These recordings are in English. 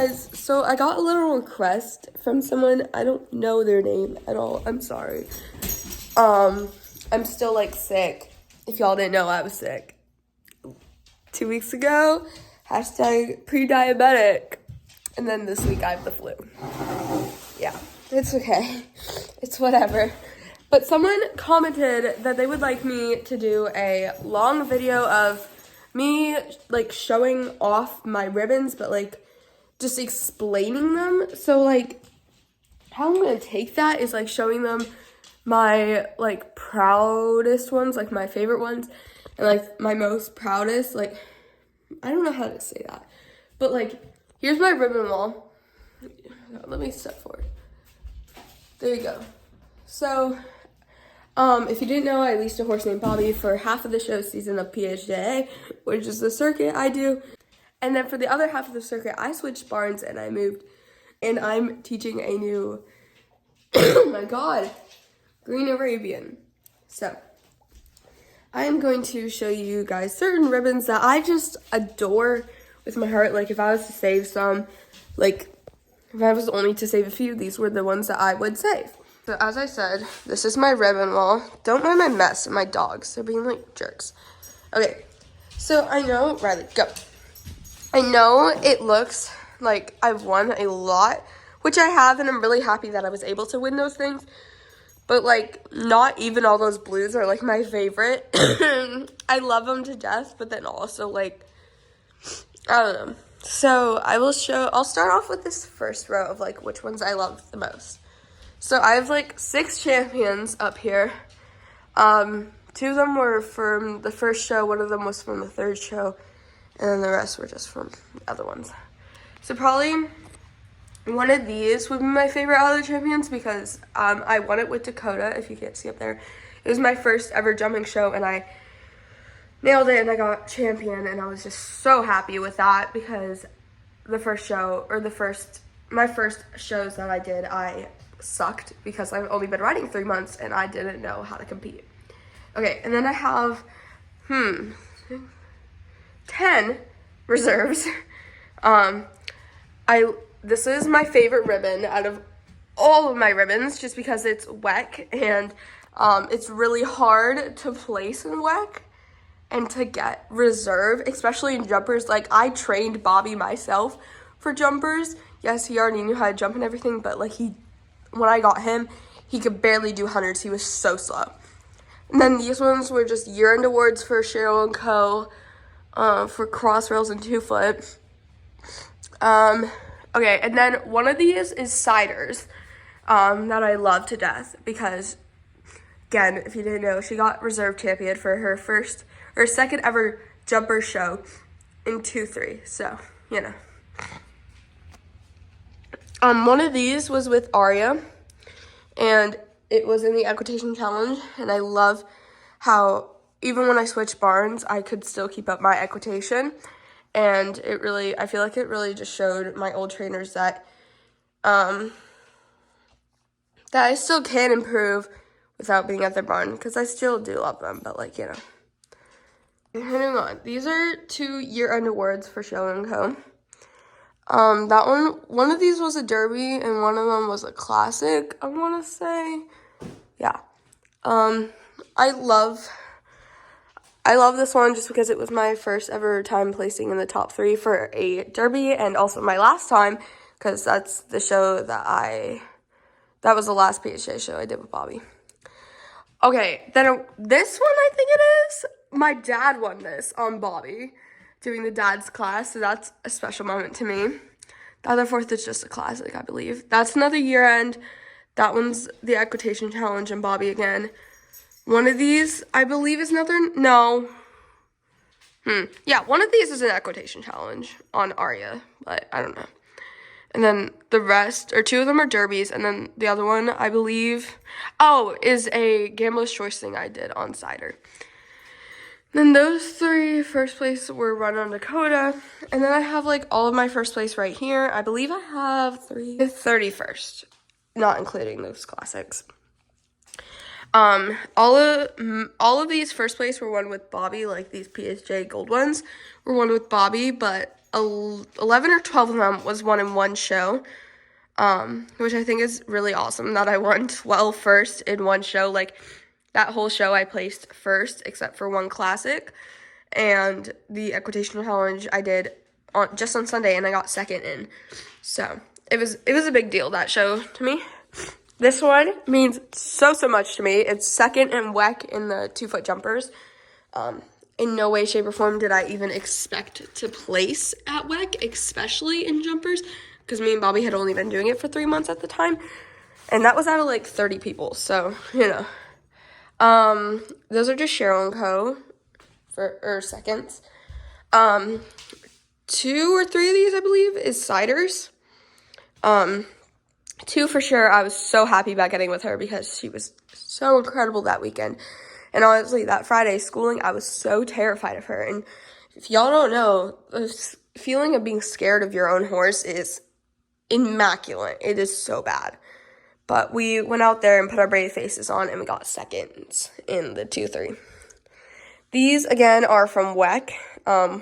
guys, so I got a little request from someone. I don't know their name at all. I'm sorry. I'm still like sick. If y'all didn't know, I was sick 2 weeks ago. Hashtag pre-diabetic. And then this week I have the flu. Yeah, it's okay. It's whatever. But someone commented that they would like me to do a long video of me like showing off my ribbons, but like just explaining them. So like how I'm gonna take that is like showing them my like proudest ones, like my favorite ones, and like my most proudest, like I don't know how to say that, but like here's my ribbon wall. Let me step forward. There you go. So if you didn't know, I leased a horse named Bobby for half of the show season of PHJA, which is the circuit I do. And then for the other half of the circuit, I switched barns and I moved. And I'm teaching a new, oh my God, Green Arabian. So I am going to show you guys certain ribbons that I just adore with my heart. Like if I was to save some, like if I was only to save a few, these were the ones that I would save. So as I said, this is my ribbon wall. Don't mind my mess and my dogs. They're being like jerks. Okay, so I know, Riley, go. I know it looks like I've won a lot, which I have, and I'm really happy that I was able to win those things. But like, not even all those blues are like my favorite. I love them to death, but then also like, I don't know. So I'll start off with this first row of like which ones I love the most. So I have like 6 champions up here. 2 of them were from the first show, 1 of them was from the third show, and then the rest were just from the other ones. So probably one of these would be my favorite out of the champions because I won it with Dakota, if you can't see up there. It was my first ever jumping show, and I nailed it, and I got champion, and I was just so happy with that because the first show, or my first shows that I did, I sucked because I've only been riding 3 months and I didn't know how to compete. Okay, and then I have 10 reserves. This is my favorite ribbon out of all of my ribbons just because it's WEC and it's really hard to place in WEC and to get reserve, especially in jumpers. Like I trained Bobby myself for jumpers. Yes, he already knew how to jump and everything, but like when I got him, he could barely do hundreds. He was so slow. And then these ones were just year-end awards for Cheryl & Co. For cross rails and 2-foot. Okay, and then one of these is Ciders that I love to death because, again, if you didn't know, she got reserve champion for her second ever jumper show in 2-3. So, you know. One of these was with Aria, and it was in the equitation challenge, and I love how even when I switched barns, I could still keep up my equitation, and I feel like it really just showed my old trainers that that I still can improve without being at their barn, because I still do love them, but like, you know. Moving on, these are 2 year-end awards for Cheryl & Co. One of these was a derby and one of them was a classic, I want to say. Yeah. I love this one just because it was my first ever time placing in the top 3 for a derby, and also my last time because that's the show that was the last PHA show I did with Bobby. Okay, then this one I think it is. My dad won this on Bobby, doing the dad's class, so that's a special moment to me. The other 4th is just a classic, I believe. That's another year-end. That one's the equitation challenge and Bobby again. One of these, I believe, is another, no. Yeah, one of these is an equitation challenge on Aria, but I don't know. And then the rest, or 2 of them are derbies, and then the other one, I believe, is a Gambler's Choice thing I did on Cider. Then those 3 first place were run on Dakota, and then I have like all of my first place right here. I believe I have 31st, not including those classics. All of these first place were won with Bobby, like these PSJ gold ones were won with Bobby, but 11 or 12 of them was won in one show, which I think is really awesome that I won 12 first in one show. Like, that whole show I placed first except for one classic, and the equitation challenge I did just on Sunday, and I got second in. So it was a big deal, that show, to me. This one means so much to me. It's second in WEC in the 2-foot jumpers. In no way, shape, or form did I even expect to place at WEC, especially in jumpers, because me and Bobby had only been doing it for 3 months at the time, and that was out of like 30 people. So, you know, those are just Cheryl and Co. for seconds. 2 or 3 of these, I believe, is Siders. 2 for sure. I was so happy about getting with her because she was so incredible that weekend. And honestly, that Friday schooling, I was so terrified of her. And if y'all don't know, the feeling of being scared of your own horse is immaculate. It is so bad. But we went out there and put our brave faces on, and we got seconds in the 2-3. These, again, are from WEC. I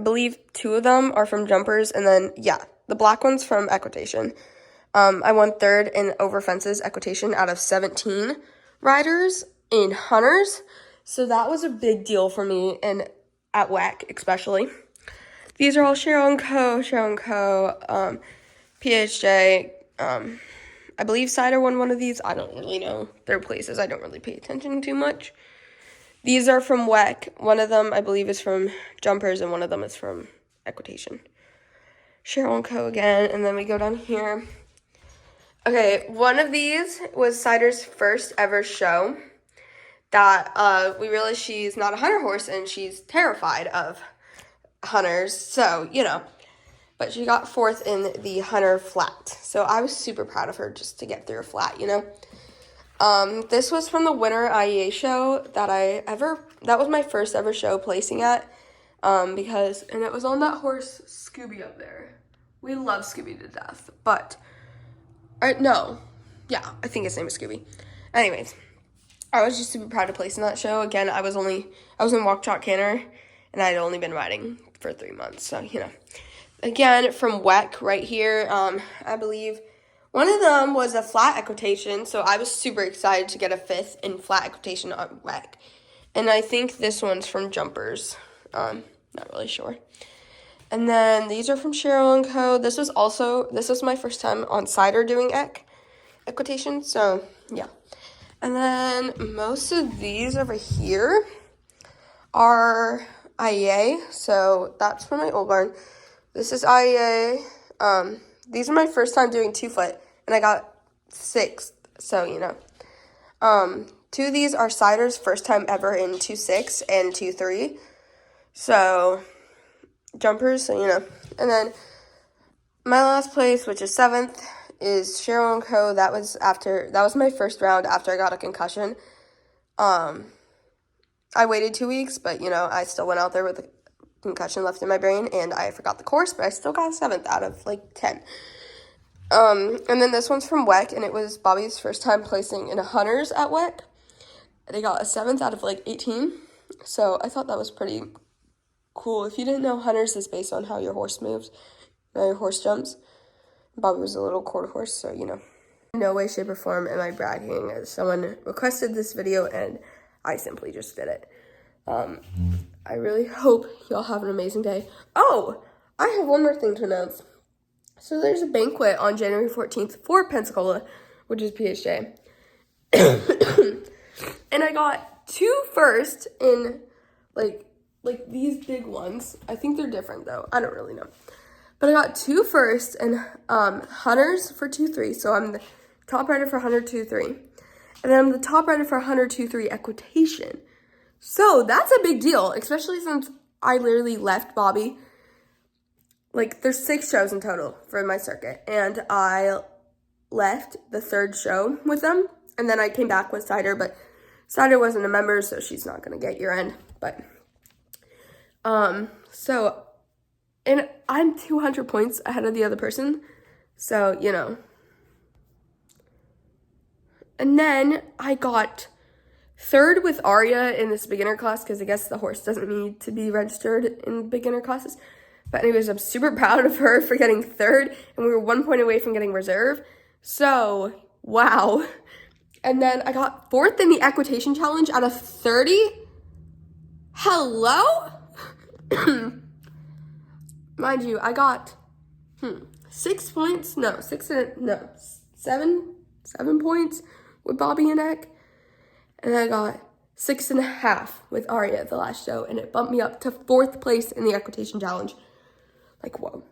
believe 2 of them are from jumpers, and then, yeah, the black one's from equitation. I won 3rd in over fences equitation out of 17 riders in hunters, so that was a big deal for me, and at WEC especially. These are all Cheryl and Co., PHJ. I believe Cider won one of these. I don't really know their places. I don't really pay attention too much. These are from WEC. One of them, I believe, is from jumpers, and one of them is from equitation. Cheryl and Co. again, and then we go down here. Okay, one of these was Cider's first ever show that we realized she's not a hunter horse, and she's terrified of hunters, so, you know. But she got 4th in the hunter flat, so I was super proud of her just to get through a flat, you know. This was from the winter IEA show that was my first ever show placing at, and it was on that horse Scooby up there. We love Scooby to death, but, I think his name is Scooby. Anyways, I was just super proud to place in that show. Again, I was in walk, chalk, canter, and I had only been riding for 3 months, so, you know. Again, from WEC right here, I believe one of them was a flat equitation, so I was super excited to get a 5th in flat equitation on WEC. And I think this one's from jumpers. Not really sure. And then these are from Cheryl and Co. This was my first time on Cider doing equitation, so yeah. And then most of these over here are IEA, so that's from my old barn. This is IEA. These are my first time doing 2-foot, and I got 6th, so, you know. 2 of these are Cider's first time ever in 2-6 and 2-3, so, jumpers, so, you know. And then my last place, which is 7th, is Cheryl and Co. That was my first round after I got a concussion. I waited 2 weeks, but, you know, I still went out there with a concussion left in my brain, and I forgot the course, but I still got 7th out of, like, 10. And then this one's from WEC, and it was Bobby's first time placing in a hunters at WEC. And I got a 7th out of, like, 18, so I thought that was pretty cool. If you didn't know, hunters is based on how your horse moves, how your horse jumps. Bobby was a little quarter horse, so, you know. In no way, shape, or form am I bragging, as someone requested this video, and I simply just did it. I really hope y'all have an amazing day. Oh, I have one more thing to announce. So there's a banquet on January 14th for Pensacola, which is PHJ. And I got 2 first in, like these big ones. I think they're different, though. I don't really know. But I got 2 first in hunters for 2-3. So I'm the top rider for hunter 2-3. And then I'm the top rider for hunter 2-3 equitation. So that's a big deal, especially since I literally left Bobby. Like, there's 6 shows in total for my circuit, and I left the 3rd show with them, and then I came back with Cider, but Cider wasn't a member, so she's not going to get year end, but, so, and I'm 200 points ahead of the other person, so, you know. And then I got 3rd with Aria in this beginner class, because I guess the horse doesn't need to be registered in beginner classes. But anyways, I'm super proud of her for getting third, and we were 1 point away from getting reserve. So, wow. And then I got fourth in the equitation challenge out of 30. Hello? Mind you, I got 6 points. No, 7 points with Bobby and Eck. And I got 6.5 with Aria at the last show, and it bumped me up to 4th place in the equitation challenge. Like, whoa.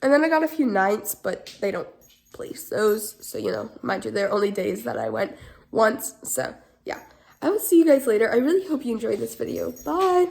And then I got a few 9ths, but they don't place those. So, you know, mind you, they're only days that I went once. So, yeah. I will see you guys later. I really hope you enjoyed this video. Bye.